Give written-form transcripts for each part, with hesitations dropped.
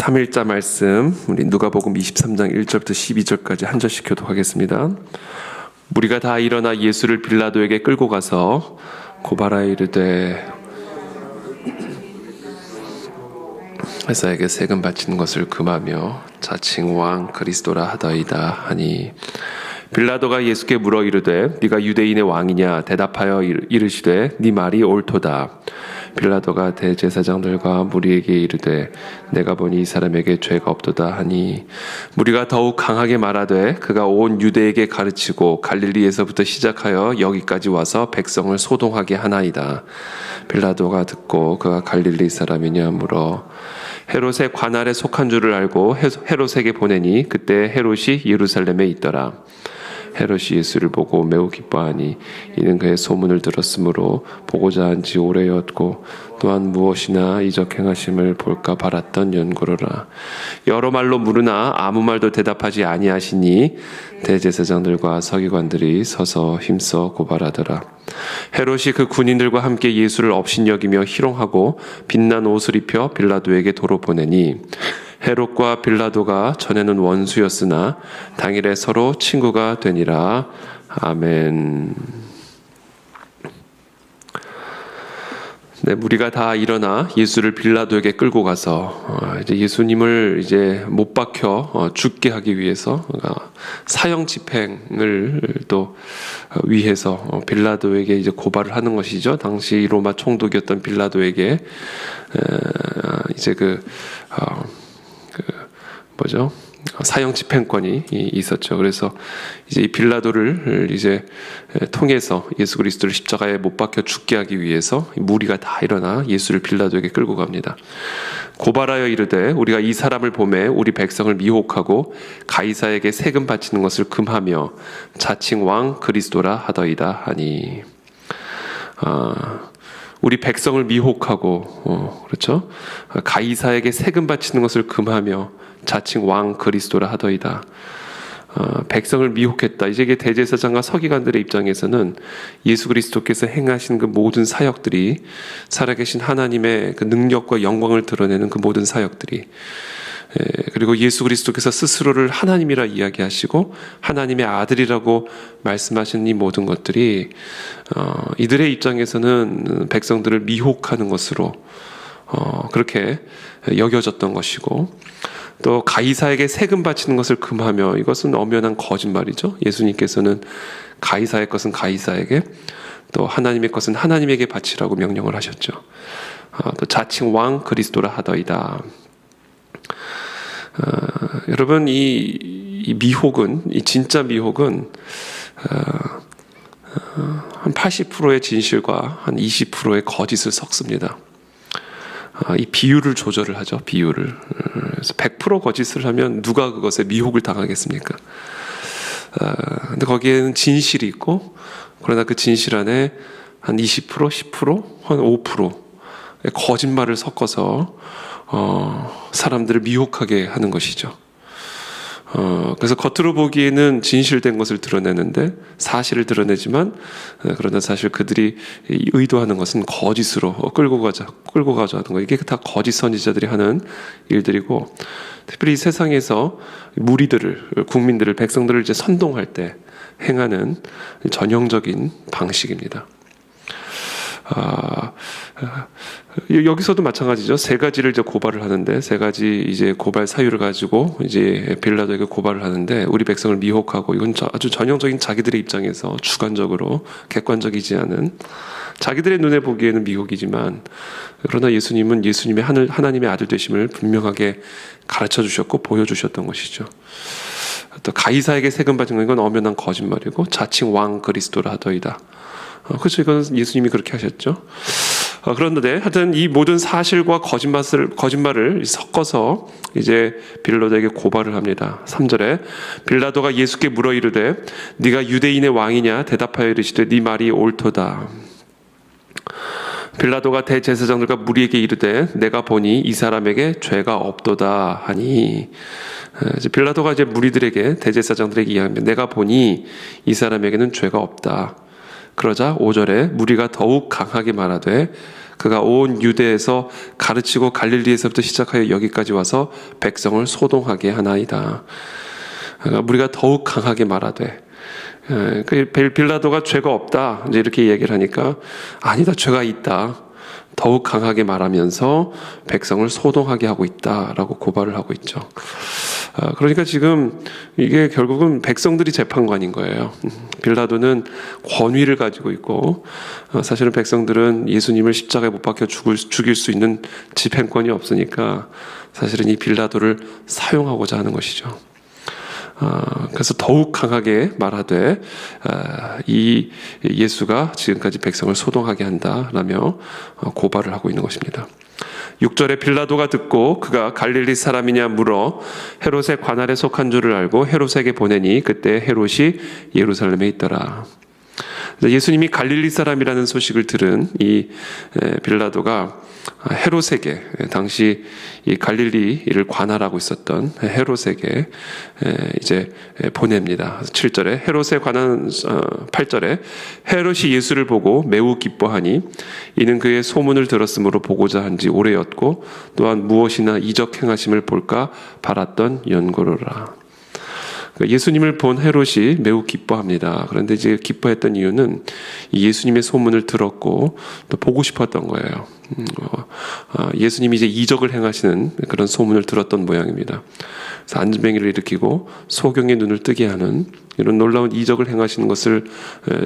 3일자 말씀 우리 누가복음 23장 1절부터 12절까지 한 절씩 교독하겠습니다. 무리가 다 일어나 예수를 빌라도에게 끌고 가서 고발하여 이르되 회사에게 세금 바치는 것을 금하며 자칭 왕 그리스도라 하더이다 하니 빌라도가 예수께 물어 이르되 네가 유대인의 왕이냐 대답하여 이르시되 네 말이 옳도다. 빌라도가 대제사장들과 무리에게 이르되 내가 보니 이 사람에게 죄가 없도다 하니 무리가 더욱 강하게 말하되 그가 온 유대에게 가르치고 갈릴리에서부터 시작하여 여기까지 와서 백성을 소동하게 하나이다. 빌라도가 듣고 그가 갈릴리 사람이냐 물어 헤롯의 관할에 속한 줄을 알고 헤롯에게 보내니 그때 헤롯이 예루살렘에 있더라. 헤롯이 예수를 보고 매우 기뻐하니 이는 그의 소문을 들었으므로 보고자 한 지 오래였고 또한 무엇이나 이적 행하심을 볼까 바랐던 연고로라. 여러 말로 물으나 아무 말도 대답하지 아니하시니 대제사장들과 서기관들이 서서 힘써 고발하더라. 헤롯이 그 군인들과 함께 예수를 업신여기며 희롱하고 빛난 옷을 입혀 빌라도에게 도로 보내니 헤롯과 빌라도가 전에는 원수였으나 당일에 서로 친구가 되니라. 아멘. 네, 무리가 다 일어나 예수를 빌라도에게 끌고 가서 이제 예수님을 이제 못 박혀 죽게 하기 위해서 사형 집행을 또 위해서 빌라도에게 이제 고발을 하는 것이죠. 당시 로마 총독이었던 빌라도에게 이제 사형 집행권이 있었죠. 그래서 이제 이 빌라도를 이제 통해서 예수 그리스도를 십자가에 못 박혀 죽게 하기 위해서 무리가 다 일어나 예수를 빌라도에게 끌고 갑니다. 고발하여 이르되 우리가 이 사람을 보매 우리 백성을 미혹하고 가이사에게 세금 바치는 것을 금하며 자칭 왕 그리스도라 하더이다 하니 우리 백성을 미혹하고 그렇죠? 가이사에게 세금 바치는 것을 금하며 자칭 왕 그리스도라 하더이다. 백성을 미혹했다. 이제 이게 대제사장과 서기관들의 입장에서는 예수 그리스도께서 행하신 그 모든 사역들이 살아계신 하나님의 그 능력과 영광을 드러내는 그 모든 사역들이 그리고 예수 그리스도께서 스스로를 하나님이라 이야기하시고 하나님의 아들이라고 말씀하신 이 모든 것들이 이들의 입장에서는 백성들을 미혹하는 것으로 그렇게 여겨졌던 것이고 또 가이사에게 세금 바치는 것을 금하며 이것은 엄연한 거짓말이죠. 예수님께서는 가이사의 것은 가이사에게 또 하나님의 것은 하나님에게 바치라고 명령을 하셨죠. 또 자칭 왕 그리스도라 하더이다. 여러분 이 미혹은 이 진짜 미혹은 한 80%의 진실과 한 20%의 거짓을 섞습니다. 이 비율을 조절을 하죠. 비율을. 그래서 100% 거짓을 하면 누가 그것에 미혹을 당하겠습니까? 근데 거기에는 진실이 있고 그러나 그 진실 안에 한 20%, 10%, 한 5%의 거짓말을 섞어서 사람들을 미혹하게 하는 것이죠. 그래서 겉으로 보기에는 진실된 것을 드러내는데 사실을 드러내지만 그러나 사실 그들이 의도하는 것은 거짓으로 끌고 가자 하는 거. 이게 다 거짓 선지자들이 하는 일들이고 특별히 이 세상에서 무리들을 국민들을 백성들을 이제 선동할 때 행하는 전형적인 방식입니다. 여기서도 마찬가지죠. 세 가지를 이제 고발을 하는데 세 가지 이제 고발 사유를 가지고 이제 빌라도에게 고발을 하는데 우리 백성을 미혹하고 이건 아주 전형적인 자기들의 입장에서 주관적으로 객관적이지 않은 자기들의 눈에 보기에는 미혹이지만 그러나 예수님은 예수님의 하나님의 아들 되심을 분명하게 가르쳐 주셨고 보여주셨던 것이죠. 또 가이사에게 세금 바치는 건 엄연한 거짓말이고 자칭 왕 그리스도라 하더이다. 그렇죠. 이건 예수님이 그렇게 하셨죠. 그런데 하여튼 이 모든 사실과 거짓말을 섞어서 이제 빌라도에게 고발을 합니다. 3절에 빌라도가 예수께 물어 이르되 네가 유대인의 왕이냐 대답하여 이르시되 네 말이 옳도다. 빌라도가 대제사장들과 무리에게 이르되 내가 보니 이 사람에게 죄가 없도다 하니 빌라도가 이제 무리들에게 대제사장들에게 이야기합니다. 내가 보니 이 사람에게는 죄가 없다. 그러자 5절에 무리가 더욱 강하게 말하되 그가 온 유대에서 가르치고 갈릴리에서부터 시작하여 여기까지 와서 백성을 소동하게 하나이다. 우리가 더욱 강하게 말하되, 빌라도가 죄가 없다 이제 이렇게 얘기를 하니까 아니다, 죄가 있다. 더욱 강하게 말하면서 백성을 소동하게 하고 있다라고 고발을 하고 있죠. 그러니까 지금 이게 결국은 백성들이 재판관인 거예요. 빌라도는 권위를 가지고 있고, 사실은 백성들은 예수님을 십자가에 못 박혀 죽일 수 있는 집행권이 없으니까 사실은 이 빌라도를 사용하고자 하는 것이죠. 그래서 더욱 강하게 말하되 이 예수가 지금까지 백성을 소동하게 한다라며 고발을 하고 있는 것입니다. 6절에 빌라도가 듣고 그가 갈릴리 사람이냐 물어 헤롯의 관할에 속한 줄을 알고 헤롯에게 보내니 그때 헤롯이 예루살렘에 있더라. 예수님이 갈릴리 사람이라는 소식을 들은 이 빌라도가 헤롯에게, 당시 이 갈릴리를 관할하고 있었던 헤롯에게 이제 보냅니다. 7절에 헤롯에 관한 8절에 헤롯이 예수를 보고 매우 기뻐하니 이는 그의 소문을 들었으므로 보고자 한지 오래였고 또한 무엇이나 이적 행하심을 볼까 바랐던 연고로라. 예수님을 본 헤롯이 매우 기뻐합니다. 그런데 이제 기뻐했던 이유는 예수님의 소문을 들었고 또 보고 싶었던 거예요. 예수님이 이제 이적을 행하시는 그런 소문을 들었던 모양입니다. 그래서 안진뱅이를 일으키고 소경의 눈을 뜨게 하는 이런 놀라운 이적을 행하시는 것을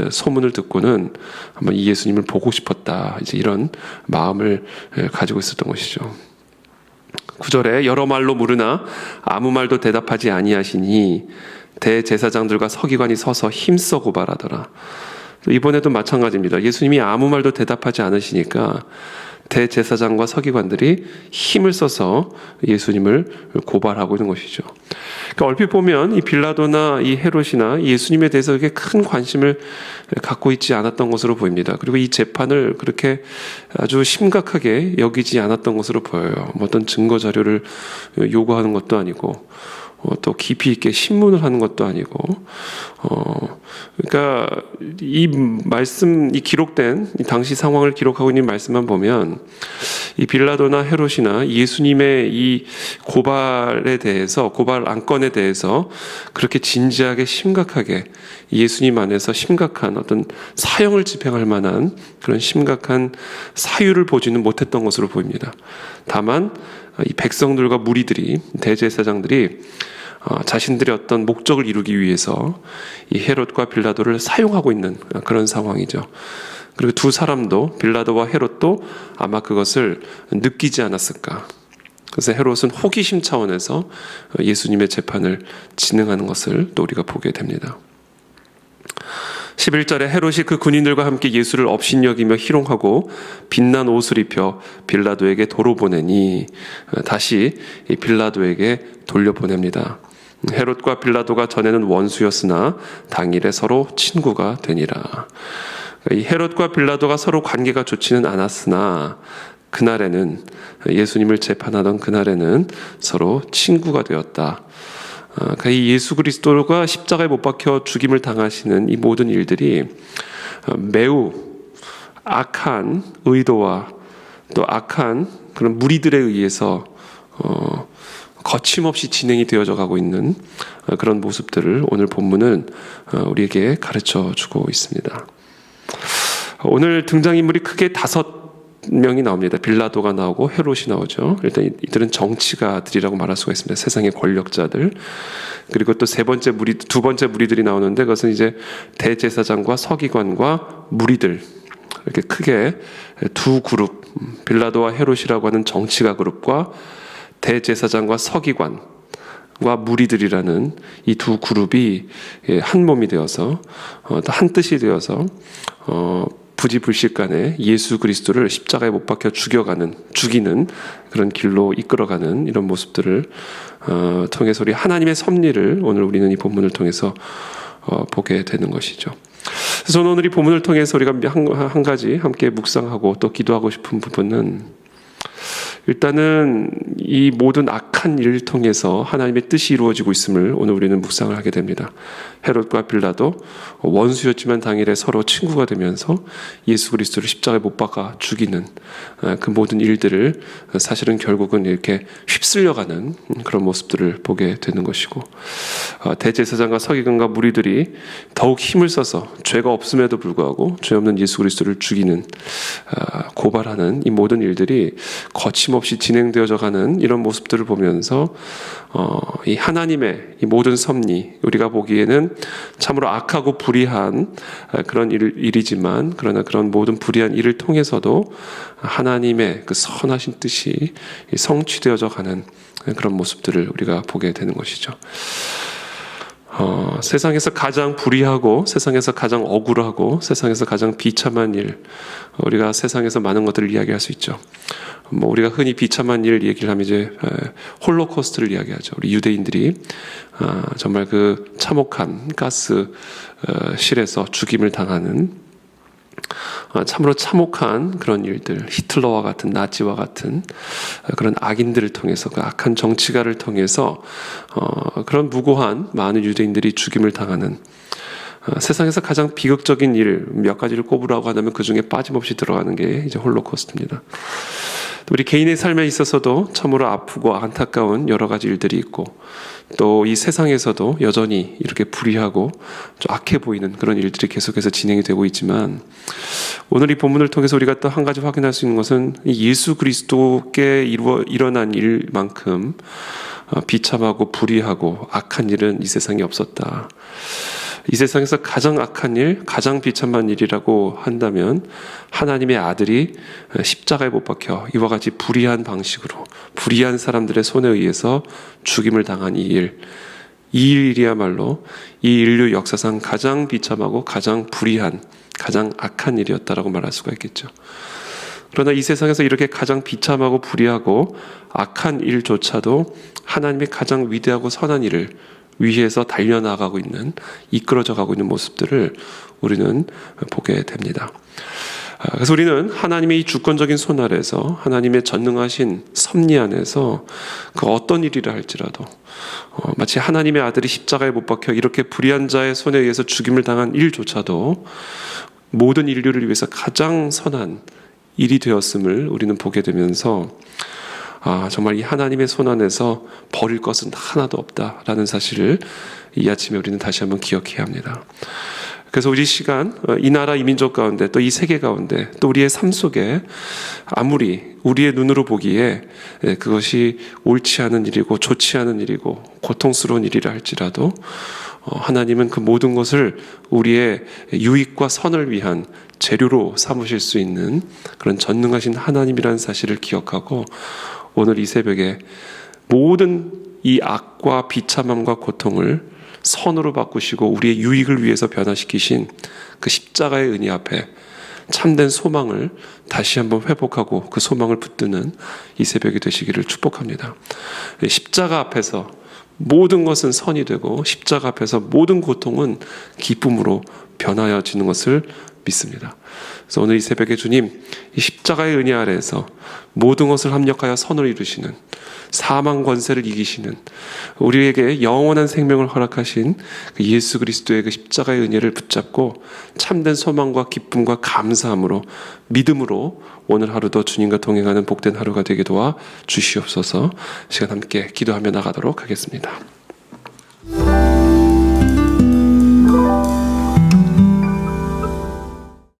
소문을 듣고는 한번 이 예수님을 보고 싶었다. 이제 이런 마음을 가지고 있었던 것이죠. 9절에 여러 말로 물으나 아무 말도 대답하지 아니하시니 대제사장들과 서기관이 서서 힘써 고발하더라. 이번에도 마찬가지입니다. 예수님이 아무 말도 대답하지 않으시니까 대제사장과 서기관들이 힘을 써서 예수님을 고발하고 있는 것이죠. 그러니까 얼핏 보면 이 빌라도나 이 헤롯이나 예수님에 대해서 그렇게 큰 관심을 갖고 있지 않았던 것으로 보입니다. 그리고 이 재판을 그렇게 아주 심각하게 여기지 않았던 것으로 보여요. 어떤 증거 자료를 요구하는 것도 아니고 또 깊이 있게 신문을 하는 것도 아니고, 그러니까 이 말씀, 이 기록된 이 당시 상황을 기록하고 있는 말씀만 보면 이 빌라도나 헤롯이나 예수님의 이 고발에 대해서, 고발 안건에 대해서 그렇게 진지하게 심각하게 예수님 안에서 심각한 어떤 사형을 집행할 만한 그런 심각한 사유를 보지는 못했던 것으로 보입니다. 다만 이 백성들과 무리들이, 대제사장들이 자신들의 어떤 목적을 이루기 위해서 이 헤롯과 빌라도를 사용하고 있는 그런 상황이죠. 그리고 두 사람도, 빌라도와 헤롯도 아마 그것을 느끼지 않았을까. 그래서 헤롯은 호기심 차원에서 예수님의 재판을 진행하는 것을 또 우리가 보게 됩니다. 11절에 헤롯이 그 군인들과 함께 예수를 업신여기며 희롱하고 빛난 옷을 입혀 빌라도에게 도로 보내니 다시 빌라도에게 돌려보냅니다. 헤롯과 빌라도가 전에는 원수였으나 당일에 서로 친구가 되니라. 이 헤롯과 빌라도가 서로 관계가 좋지는 않았으나 그날에는, 예수님을 재판하던 그날에는 서로 친구가 되었다. 이 예수 그리스도가 십자가에 못 박혀 죽임을 당하시는 이 모든 일들이 매우 악한 의도와 또 악한 그런 무리들에 의해서 거침없이 진행이 되어져 가고 있는 그런 모습들을 오늘 본문은 우리에게 가르쳐 주고 있습니다. 오늘 등장인물이 크게 5명이 나옵니다. 빌라도가 나오고 헤롯이 나오죠. 일단 이들은 정치가들이라고 말할 수가 있습니다. 세상의 권력자들. 그리고 또 두 번째 무리들이 나오는데 그것은 이제 대제사장과 서기관과 무리들. 이렇게 크게 두 그룹, 빌라도와 헤롯이라고 하는 정치가 그룹과 대제사장과 서기관과 무리들이라는 이 두 그룹이 한 몸이 되어서 한 뜻이 되어서 부지불식간에 예수 그리스도를 십자가에 못 박혀 죽이는 그런 길로 이끌어가는 이런 모습들을 통해서 우리 하나님의 섭리를 오늘 우리는 이 본문을 통해서 보게 되는 것이죠. 그래서 저는 오늘 이 본문을 통해서 우리가 한 가지 함께 묵상하고 또 기도하고 싶은 부분은 일단은 이 모든 악한 일을 통해서 하나님의 뜻이 이루어지고 있음을 오늘 우리는 묵상을 하게 됩니다. 헤롯과 빌라도 원수였지만 당일에 서로 친구가 되면서 예수 그리스도를 십자가에 못 박아 죽이는 그 모든 일들을 사실은 결국은 이렇게 휩쓸려가는 그런 모습들을 보게 되는 것이고, 대제사장과 서기관과 무리들이 더욱 힘을 써서 죄가 없음에도 불구하고 죄 없는 예수 그리스도를 죽이는, 고발하는 이 모든 일들이 거침없이 진행되어져 가는 이런 모습들을 보면서 이 하나님의 이 모든 섭리, 우리가 보기에는 참으로 악하고 불의한 그런 일이지만, 그러나 그런 모든 불의한 일을 통해서도 하나님의 그 선하신 뜻이 성취되어져 가는 그런 모습들을 우리가 보게 되는 것이죠. 세상에서 가장 불의하고 세상에서 가장 억울하고 세상에서 가장 비참한 일, 우리가 세상에서 많은 것들을 이야기할 수 있죠. 우리가 흔히 비참한 일 얘기를 하면 이제 홀로코스트를 이야기하죠. 우리 유대인들이 정말 그 참혹한 가스실에서 죽임을 당하는 참으로 참혹한 그런 일들, 히틀러와 같은, 나치와 같은 그런 악인들을 통해서, 그 악한 정치가를 통해서 그런 무고한 많은 유대인들이 죽임을 당하는, 세상에서 가장 비극적인 일 몇 가지를 꼽으라고 하면 그 중에 빠짐없이 들어가는 게 이제 홀로코스트입니다. 우리 개인의 삶에 있어서도 참으로 아프고 안타까운 여러 가지 일들이 있고, 또 이 세상에서도 여전히 이렇게 불의하고 좀 악해 보이는 그런 일들이 계속해서 진행이 되고 있지만, 오늘 이 본문을 통해서 우리가 또 한 가지 확인할 수 있는 것은 예수 그리스도께 일어난 일만큼 비참하고 불의하고 악한 일은 이 세상에 없었다. 이 세상에서 가장 악한 일, 가장 비참한 일이라고 한다면 하나님의 아들이 십자가에 못 박혀 이와 같이 불의한 방식으로, 불의한 사람들의 손에 의해서 죽임을 당한 이 일이야말로 이 인류 역사상 가장 비참하고 가장 불의한, 가장 악한 일이었다라고 말할 수가 있겠죠. 그러나 이 세상에서 이렇게 가장 비참하고 불의하고 악한 일조차도 하나님의 가장 위대하고 선한 일을 위에서 달려나가고 있는, 이끌어져 가고 있는 모습들을 우리는 보게 됩니다. 그래서 우리는 하나님의 이 주권적인 손 아래서, 하나님의 전능하신 섭리 안에서 그 어떤 일이라 할지라도 마치 하나님의 아들이 십자가에 못 박혀 이렇게 불의한 자의 손에 의해서 죽임을 당한 일조차도 모든 인류를 위해서 가장 선한 일이 되었음을 우리는 보게 되면서, 정말 이 하나님의 손 안에서 버릴 것은 하나도 없다라는 사실을 이 아침에 우리는 다시 한번 기억해야 합니다. 그래서 우리 시간, 이 나라 이 민족 가운데, 또 이 세계 가운데, 또 우리의 삶 속에 아무리 우리의 눈으로 보기에 그것이 옳지 않은 일이고 좋지 않은 일이고 고통스러운 일이라 할지라도 하나님은 그 모든 것을 우리의 유익과 선을 위한 재료로 삼으실 수 있는 그런 전능하신 하나님이라는 사실을 기억하고, 오늘 이 새벽에 모든 이 악과 비참함과 고통을 선으로 바꾸시고 우리의 유익을 위해서 변화시키신 그 십자가의 은혜 앞에 참된 소망을 다시 한번 회복하고 그 소망을 붙드는 이 새벽이 되시기를 축복합니다. 십자가 앞에서 모든 것은 선이 되고 십자가 앞에서 모든 고통은 기쁨으로 변하여지는 것을 믿습니다. 그래서 오늘 이 새벽에 주님, 이 십자가의 은혜 아래에서 모든 것을 합력하여 선을 이루시는, 사망 권세를 이기시는, 우리에게 영원한 생명을 허락하신 그 예수 그리스도의 그 십자가의 은혜를 붙잡고 참된 소망과 기쁨과 감사함으로, 믿음으로 오늘 하루도 주님과 동행하는 복된 하루가 되게 도와 주시옵소서. 시간 함께 기도하며 나가도록 하겠습니다.